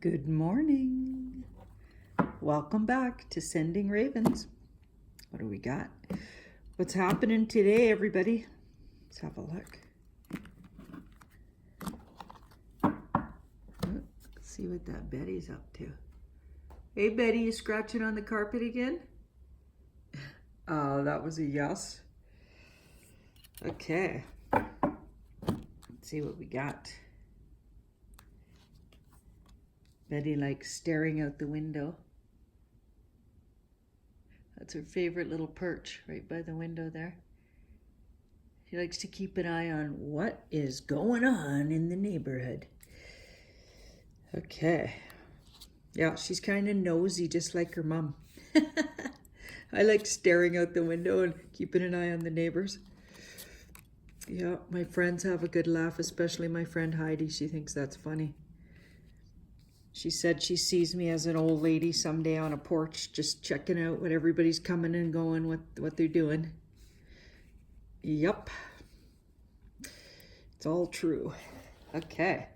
Good morning. Welcome back to Sending Ravens. What do we got? What's happening today, everybody? Let's have a look. Let's see what that Betty's up to. Hey, Betty, you scratching on the carpet again? Oh, that was a yes. Okay. Let's see what we got. Betty likes staring out the window. That's her favorite little perch right by the window there. She likes to keep an eye on what is going on in the neighborhood. Okay. Yeah, she's kind of nosy, just like her mom. I like staring out the window and keeping an eye on the neighbors. Yeah, my friends have a good laugh, especially my friend Heidi. She thinks that's funny. She said she sees me as an old lady someday on a porch, just checking out what everybody's coming and going, what they're doing. Yep. It's all true. Okay.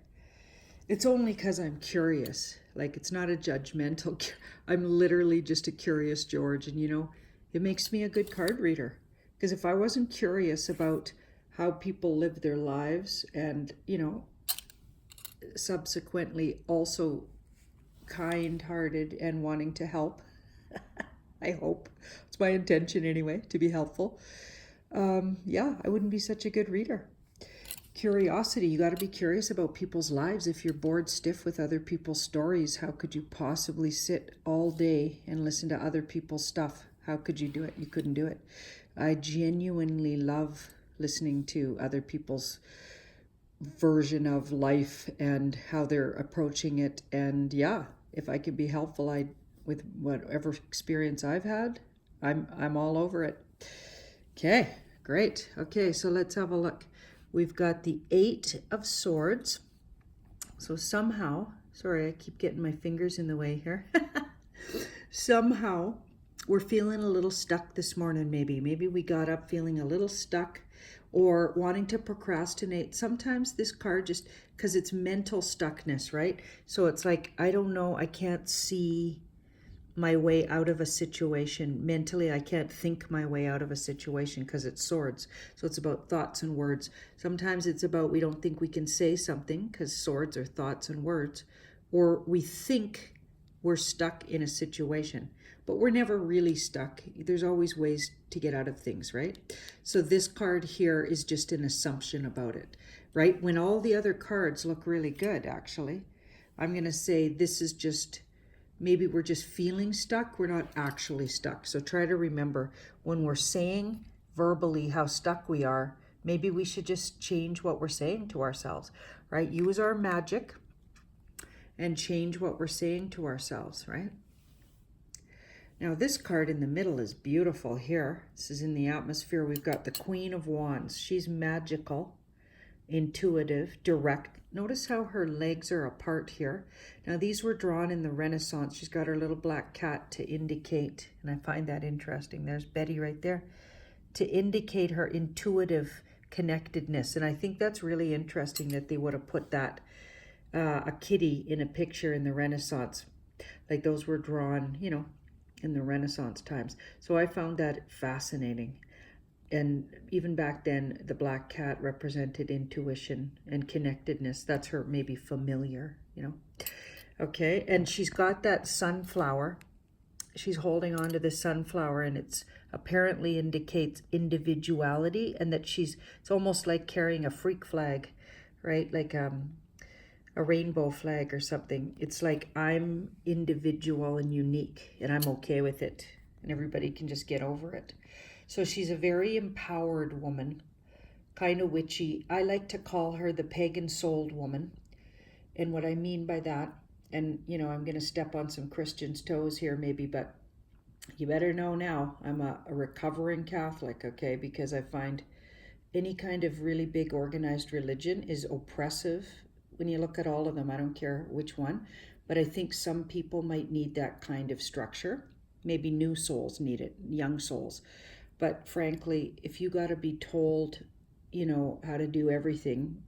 It's only because I'm curious. Like, it's not a judgmental. I'm literally just a curious George. And, it makes me a good card reader. Because if I wasn't curious about how people live their lives and, subsequently also kind-hearted and wanting to help, I hope. It's my intention anyway, to be helpful. Yeah, I wouldn't be such a good reader. Curiosity, you got to be curious about people's lives. If you're bored stiff with other people's stories, how could you possibly sit all day and listen to other people's stuff? How could you do it? You couldn't do it. I genuinely love listening to other people's version of life and how they're approaching it. And yeah, if I could be helpful, with whatever experience I've had, I'm all over it. Okay, great. Okay, so let's have a look. We've got the 8 of Swords. So somehow, sorry, I keep getting my fingers in the way here. Somehow, we're feeling a little stuck this morning, maybe. Maybe we got up feeling a little stuck or wanting to procrastinate. Sometimes this card just, because it's mental stuckness, right? So it's like, I don't know, I can't see my way out of a situation. Mentally, I can't think my way out of a situation because it's swords. So it's about thoughts and words. Sometimes it's about we don't think we can say something because swords are thoughts and words, or we think we're stuck in a situation, but we're never really stuck. There's always ways to get out of things, right? So this card here is just an assumption about it, right? When all the other cards look really good, actually, I'm going to say this is just, maybe we're just feeling stuck. We're not actually stuck. So try to remember when we're saying verbally how stuck we are, maybe we should just change what we're saying to ourselves, right? Use our magic and change what we're saying to ourselves, right? Now this card in the middle is beautiful here. This is in the atmosphere. We've got the Queen of Wands. She's magical, intuitive, direct. Notice how her legs are apart here. Now these were drawn in the Renaissance. She's got her little black cat to indicate, and I find that interesting. There's Betty right there, to indicate her intuitive connectedness. And I think that's really interesting that they would have put that, a kitty in a picture in the Renaissance. Like those were drawn, in the Renaissance times. So I found that fascinating. And even back then, the black cat represented intuition and connectedness. That's her maybe familiar, Okay, and she's got that sunflower. She's holding on to the sunflower, and it's apparently indicates individuality, and that it's almost like carrying a freak flag, right? Like a rainbow flag or something. It's like I'm individual and unique, and I'm okay with it, and everybody can just get over it. So she's a very empowered woman, kind of witchy. I like to call her the pagan-souled woman. And what I mean by that, and I'm going to step on some Christians' toes here maybe, but you better know now, I'm a recovering Catholic, okay? Because I find any kind of really big organized religion is oppressive. When you look at all of them, I don't care which one, but I think some people might need that kind of structure. Maybe new souls need it, young souls. But frankly, if you got to be told, how to do everything,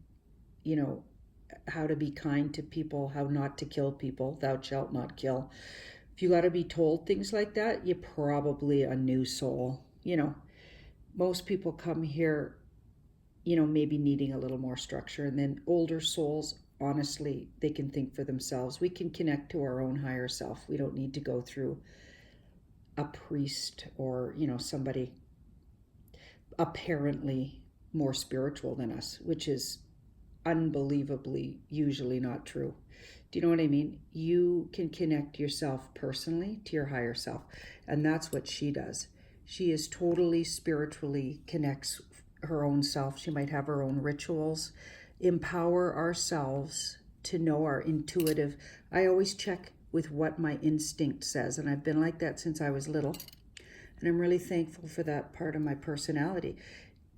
how to be kind to people, how not to kill people, thou shalt not kill. If you got to be told things like that, you're probably a new soul. Most people come here, maybe needing a little more structure. And then older souls, honestly, they can think for themselves. We can connect to our own higher self. We don't need to go through a priest or, somebody apparently more spiritual than us, which is unbelievably usually not true. Do you know what I mean? You can connect yourself personally to your higher self. And that's what she does. She is totally spiritually connects her own self. She might have her own rituals. Empower ourselves to know our intuitive. I always check with what my instinct says. And I've been like that since I was little. And I'm really thankful for that part of my personality.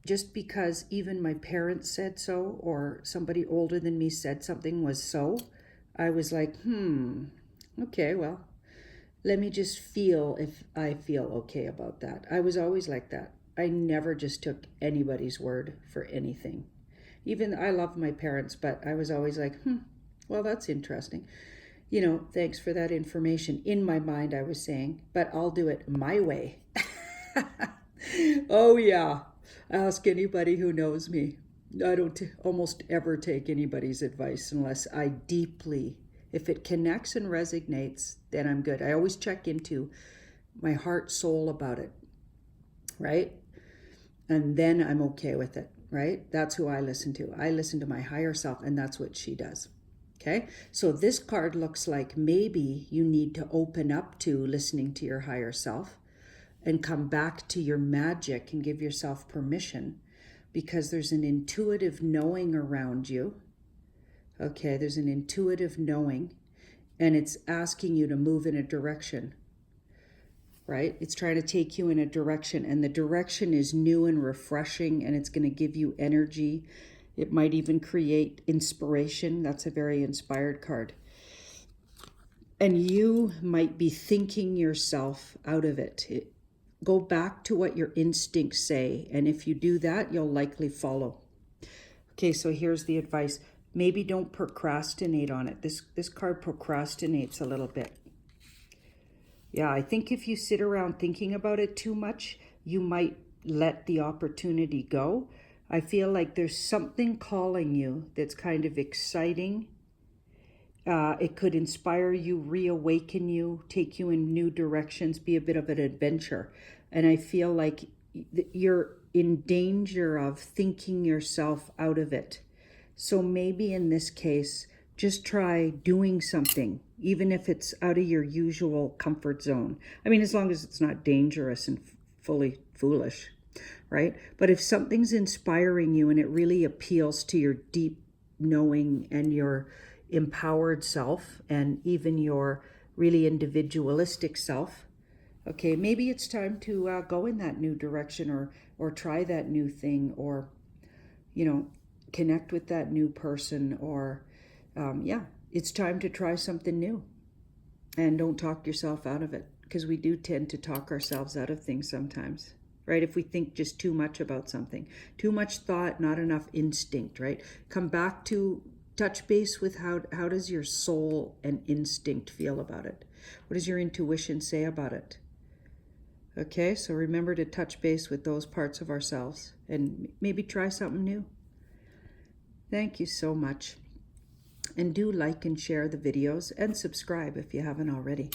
Just because even my parents said so, or somebody older than me said something was so, I was like, okay, well, let me just feel if I feel okay about that. I was always like that. I never just took anybody's word for anything. Even I love my parents, but I was always like, well, that's interesting. Thanks for that information. In my mind, I was saying, but I'll do it my way. Oh, yeah. Ask anybody who knows me. I don't almost ever take anybody's advice unless I deeply, if it connects and resonates, then I'm good. I always check into my heart, soul about it, right? And then I'm okay with it, right? That's who I listen to. I listen to my higher self, and that's what she does. Okay, so this card looks like maybe you need to open up to listening to your higher self and come back to your magic and give yourself permission, because there's an intuitive knowing around you. Okay, there's an intuitive knowing, and it's asking you to move in a direction, right? It's trying to take you in a direction, and the direction is new and refreshing, and it's going to give you energy. It might even create inspiration. That's a very inspired card. And you might be thinking yourself out of it. Go back to what your instincts say. And if you do that, you'll likely follow. Okay, so here's the advice. Maybe don't procrastinate on it. This card procrastinates a little bit. Yeah, I think if you sit around thinking about it too much, you might let the opportunity go. I feel like there's something calling you that's kind of exciting. It could inspire you, reawaken you, take you in new directions, be a bit of an adventure. And I feel like you're in danger of thinking yourself out of it. So maybe in this case, just try doing something, even if it's out of your usual comfort zone. I mean, as long as it's not dangerous and fully foolish, right? But if something's inspiring you and it really appeals to your deep knowing and your empowered self and even your really individualistic self, okay, maybe it's time to go in that new direction, or try that new thing, or connect with that new person, or it's time to try something new. And don't talk yourself out of it, because we do tend to talk ourselves out of things sometimes, right? If we think just too much about something, too much thought, not enough instinct, right? Come back to touch base with how does your soul and instinct feel about it? What does your intuition say about it? Okay, so remember to touch base with those parts of ourselves and maybe try something new. Thank you so much. And do like and share the videos and subscribe if you haven't already.